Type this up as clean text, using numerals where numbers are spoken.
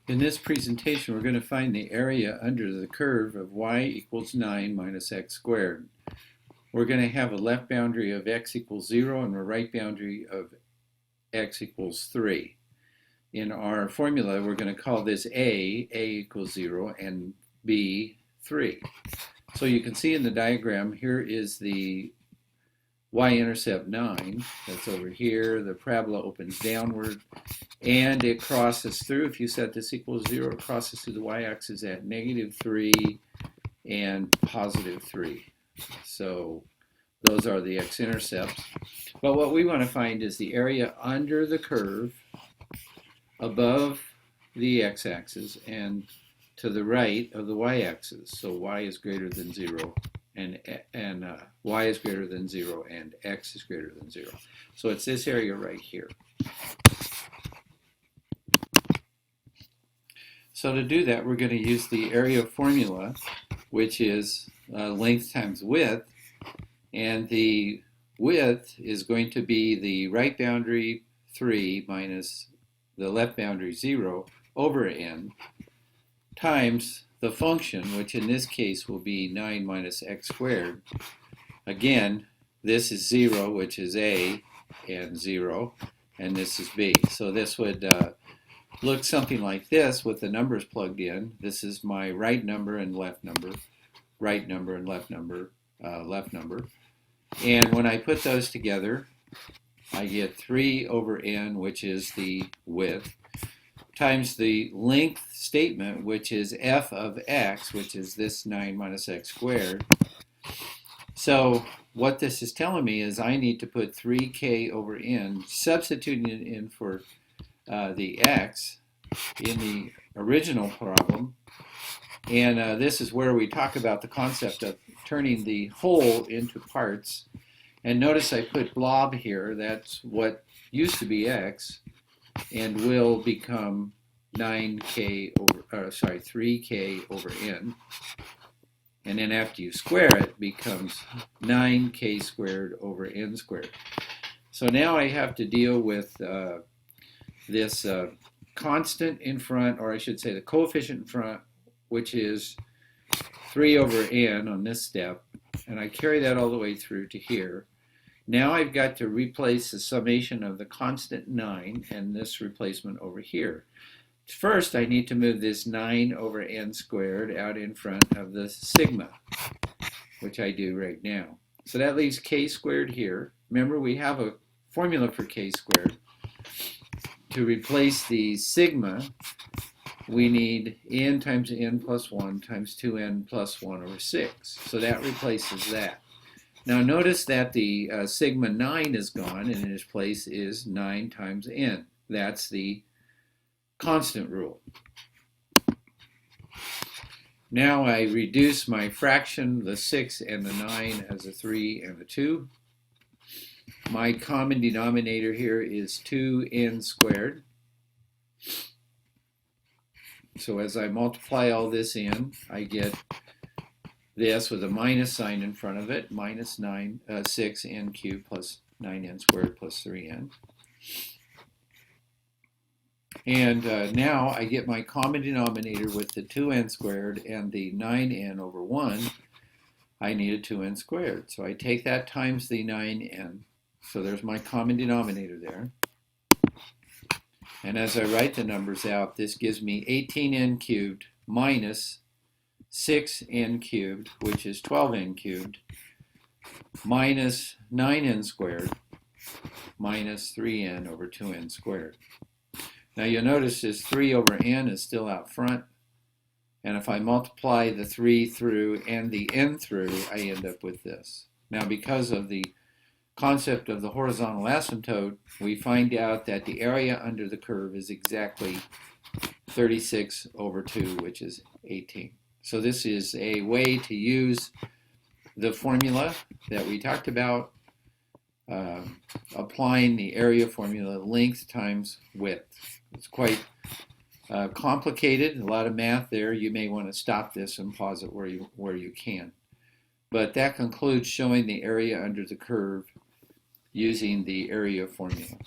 In this presentation, we're going to find the area under the curve of y equals 9 minus x squared. We're going to have a left boundary of x equals 0 and a right boundary of x equals 3. In our formula, we're going to call this a equals 0, and b, 3. So you can see in the diagram, here is the y-intercept 9, that's over here. The parabola opens downward, and it crosses through. If you set this equals 0, it crosses through the y-axis at -3 and +3. So those are the x-intercepts. But what we want to find is the area under the curve above the x-axis and to the right of the y-axis. So y is greater than 0 and y is greater than 0 and x is greater than 0. So it's this area right here. So to do that, we're going to use the area formula, which is length times width. And the width is going to be the right boundary 3 minus the left boundary 0 over n times the function, which in this case will be 9 minus x squared. Again, this is 0, which is a, and 0, and this is b. So this would look something like this with the numbers plugged in. This is my right number and left number, right number and left number, left number. And when I put those together, I get 3 over n, which is the width, times the length statement, which is f of x, which is this 9 minus x squared. So what this is telling me is I need to put 3k over n, substituting it in for the x in the original problem. And this is where we talk about the concept of turning the whole into parts. And notice I put blob here. That's what used to be x and will become 3k over n. And then after you square it, it becomes 9k squared over n squared. So now I have to deal with this constant in front, or I should say the coefficient in front, which is 3 over n on this step, and I carry that all the way through to here. Now I've got to replace the summation of the constant 9 and this replacement over here. First, I need to move this 9 over n squared out in front of the sigma, which I do right now. So that leaves k squared here. Remember, we have a formula for k squared. To replace the sigma, we need n times n plus 1 times 2n plus 1 over 6. So that replaces that. Now notice that the sigma 9 is gone, and in its place is 9 times n. That's the constant rule. Now I reduce my fraction, the 6 and the 9, as a 3 and a 2. My common denominator here is 2n squared. So as I multiply all this in, I get this with a minus sign in front of it, minus 6n cubed plus 9n squared plus 3n. And now I get my common denominator with the 2n squared and the 9n over 1. I need a 2n squared. So I take that times the 9n. So there's my common denominator there. And as I write the numbers out, this gives me 18n cubed minus 6n cubed, which is 12n cubed, minus 9n squared, minus 3n over 2n squared. Now you'll notice this 3 over n is still out front. And if I multiply the 3 through and the n through, I end up with this. Now because of the concept of the horizontal asymptote, we find out that the area under the curve is exactly 36 over 2, which is 18. So this is a way to use the formula that we talked about, applying the area formula, length times width. It's quite complicated, a lot of math there. You may want to stop this and pause it where you can. But that concludes showing the area under the curve using the area formula.